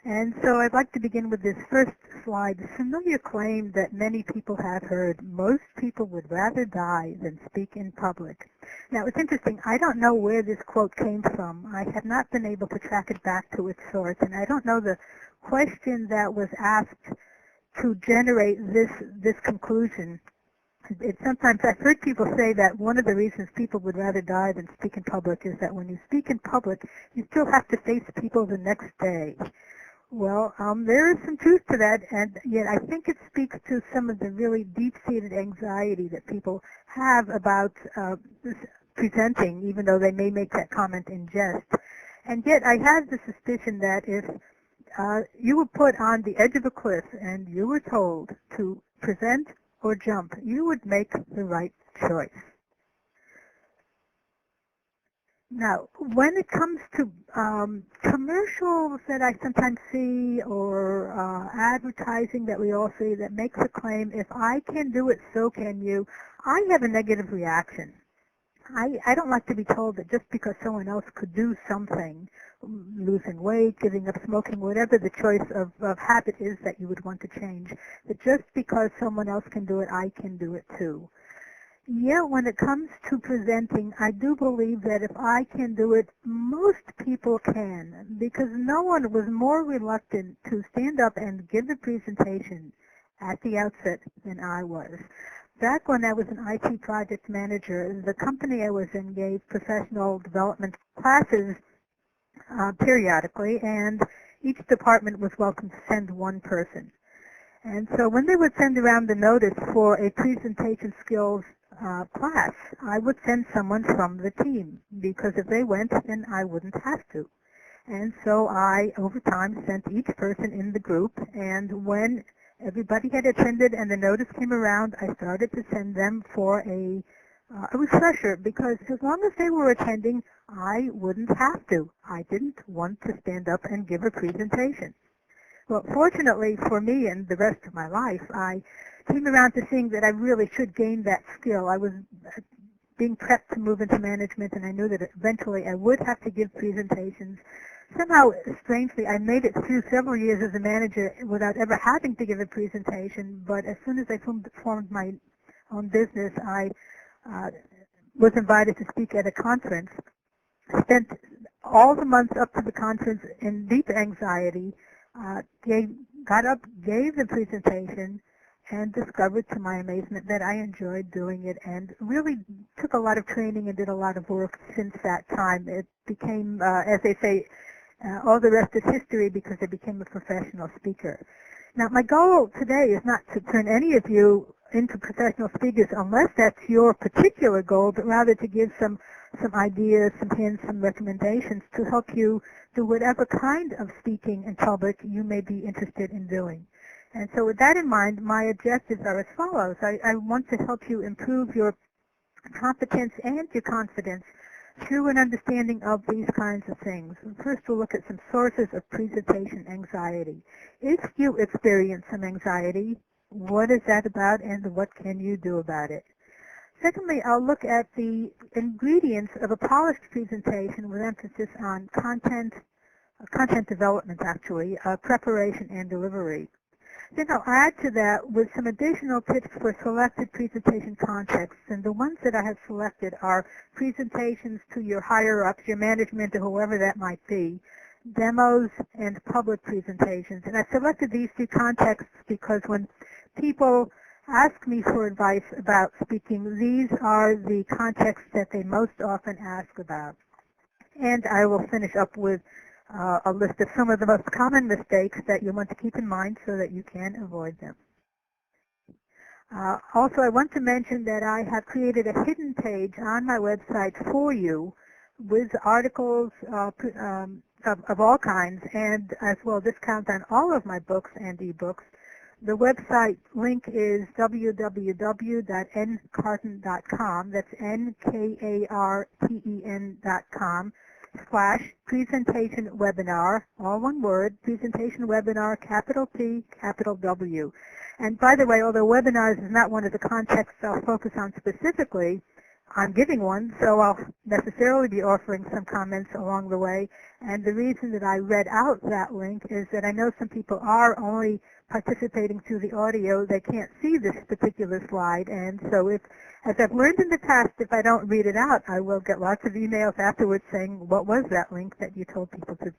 And so I'd like to begin with this first slide, the familiar claim that many people have heard: most people would rather die than speak in public. Now, it's interesting. I don't know where this quote came from. I have not been able to track it back to its source, and I don't know the question that was asked to generate this conclusion. Sometimes I've heard people say that one of the reasons people would rather die than speak in public is that when you speak in public, you still have to face people the next day. Well, there is some truth to that, and yet I think it speaks to some of the really deep-seated anxiety that people have about presenting, even though they may make that comment in jest. And yet I have the suspicion that if you were put on the edge of a cliff and you were told to present or jump, you would make the right choice. Now, when it comes to commercials that I sometimes see or advertising that we all see that makes a claim, if I can do it, so can you, I have a negative reaction. I don't like to be told that just because someone else could do something, losing weight, giving up smoking, whatever the choice of habit is that you would want to change, that just because someone else can do it, I can do it too. Yeah, when it comes to presenting, I do believe that if I can do it, most people can, because no one was more reluctant to stand up and give a presentation at the outset than I was. Back when I was an IT project manager, the company I was in gave professional development classes periodically, and each department was welcome to send one person. And so when they would send around the notice for a presentation skills class, I would send someone from the team, because if they went, then I wouldn't have to. And so I, over time, sent each person in the group, and when everybody had attended and the notice came around, I started to send them for a refresher, because as long as they were attending, I wouldn't have to. I didn't want to stand up and give a presentation. Well, fortunately for me and the rest of my life, I came around to seeing that I really should gain that skill. I was being prepped to move into management, and I knew that eventually I would have to give presentations. Somehow, strangely, I made it through several years as a manager without ever having to give a presentation, but as soon as I formed my own business, I was invited to speak at a conference. Spent all the months up to the conference in deep anxiety, got up, gave the presentation, and discovered to my amazement that I enjoyed doing it, and really took a lot of training and did a lot of work since that time. It became, as they say, all the rest is history, because I became a professional speaker. Now, my goal today is not to turn any of you into professional speakers unless that's your particular goal, but rather to give some ideas, some hints, some recommendations to help you do whatever kind of speaking in public you may be interested in doing. And so with that in mind, my objectives are as follows. I want to help you improve your competence and your confidence through an understanding of these kinds of things. First, we'll look at some sources of presentation anxiety. If you experience some anxiety, what is that about, and what can you do about it? Secondly, I'll look at the ingredients of a polished presentation with emphasis on content development, actually, preparation and delivery. Then I'll add to that with some additional tips for selected presentation contexts, and the ones that I have selected are presentations to your higher-ups, your management, or whoever that might be, demos, and public presentations. And I selected these two contexts because when people ask me for advice about speaking, these are the contexts that they most often ask about. And I will finish up with a list of some of the most common mistakes that you want to keep in mind so that you can avoid them. Also, I want to mention that I have created a hidden page on my website for you with articles of all kinds, and as well discounts on all of my books and ebooks. The website link is www.nkarten.com. That's nkarten.com/presentation webinar, all one word, presentation webinar, capital P, capital W. And by the way, although webinars is not one of the contexts I'll focus on specifically, I'm giving one, so I'll necessarily be offering some comments along the way. And the reason that I read out that link is that I know some people are only participating through the audio. They can't see this particular slide. And so if, as I've learned in the past, if I don't read it out, I will get lots of emails afterwards saying, what was that link that you told people to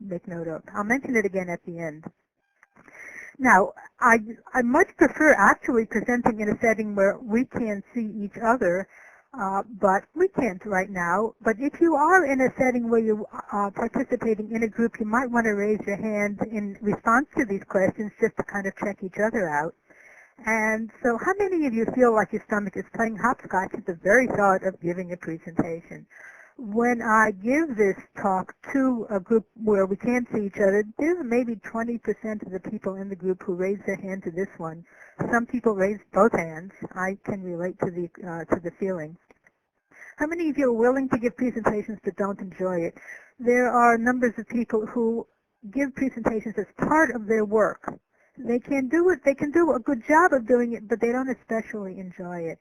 make note of? I'll mention it again at the end. Now, I much prefer actually presenting in a setting where we can see each other, but we can't right now. But if you are in a setting where you are participating in a group, you might want to raise your hand in response to these questions just to kind of check each other out. And so how many of you feel like your stomach is playing hopscotch at the very thought of giving a presentation? When I give this talk to a group where we can't see each other, there's maybe 20% of the people in the group who raise their hand to this one. Some people raise both hands. I can relate to the feeling. How many of you are willing to give presentations but don't enjoy it? There are numbers of people who give presentations as part of their work. They can do it. They can do a good job of doing it, but they don't especially enjoy it.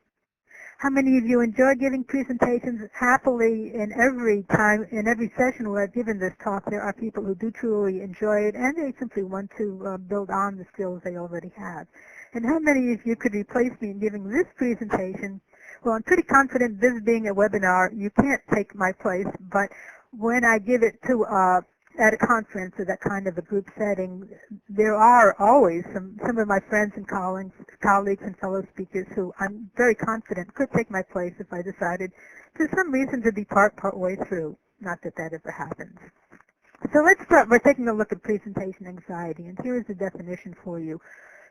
How many of you enjoy giving presentations happily in every time, in every session where I've given this talk? There are people who do truly enjoy it, and they simply want to build on the skills they already have. And how many of you could replace me in giving this presentation? Well, I'm pretty confident, this being a webinar, you can't take my place, but when I give it to at a conference or that kind of a group setting, there are always some of my friends and colleagues and fellow speakers who I'm very confident could take my place if I decided for some reason to depart partway through. Not that that ever happens. So let's start by taking a look at presentation anxiety, and here is the definition for you.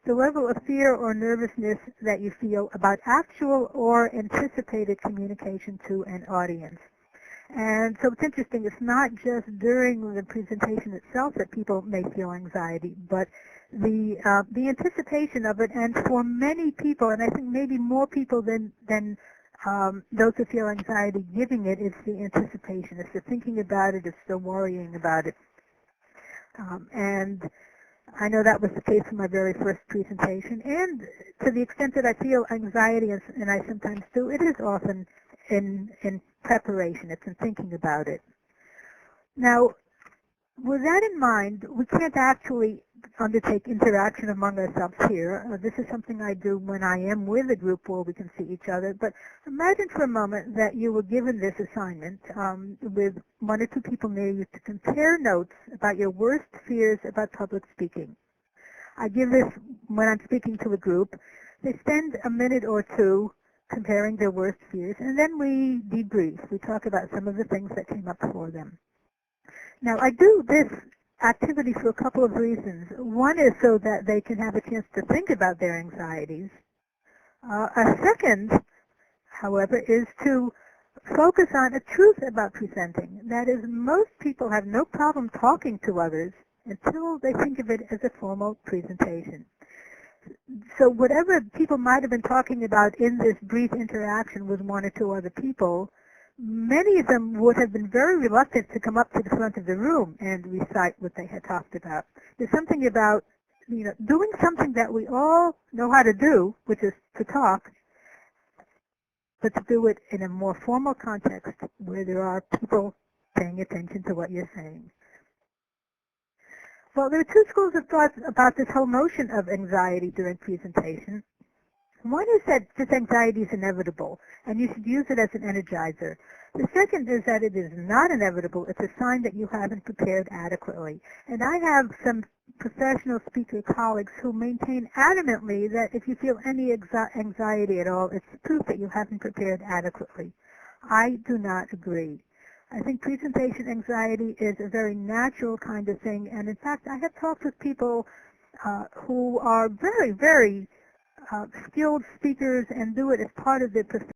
The level of fear or nervousness that you feel about actual or anticipated communication to an audience. And so it's interesting, it's not just during the presentation itself that people may feel anxiety, but the anticipation of it, and for many people, and I think maybe more people than those who feel anxiety giving it, it's the anticipation, it's the thinking about it, it's the worrying about it. And I know that was the case in my very first presentation, and to the extent that I feel anxiety, and I sometimes do, it is often in preparation, it's in thinking about it. Now, with that in mind, we can't actually undertake interaction among ourselves here. This is something I do when I am with a group where we can see each other, but imagine for a moment that you were given this assignment with one or two people near you to compare notes about your worst fears about public speaking. I give this when I'm speaking to a group. They spend a minute or two comparing their worst fears, and then we debrief. We talk about some of the things that came up for them. Now, I do this activity for a couple of reasons. One is so that they can have a chance to think about their anxieties. A second, however, is to focus on a truth about presenting. That is, most people have no problem talking to others until they think of it as a formal presentation. So whatever people might have been talking about in this brief interaction with one or two other people, many of them would have been very reluctant to come up to the front of the room and recite what they had talked about. There's something about, doing something that we all know how to do, which is to talk, but to do it in a more formal context where there are people paying attention to what you're saying. Well, there are two schools of thought about this whole notion of anxiety during presentation. One is that this anxiety is inevitable, and you should use it as an energizer. The second is that it is not inevitable. It's a sign that you haven't prepared adequately. And I have some professional speaker colleagues who maintain adamantly that if you feel any anxiety at all, it's proof that you haven't prepared adequately. I do not agree. I think presentation anxiety is a very natural kind of thing, and in fact, I have talked with people who are very, very skilled speakers and do it as part of their profession.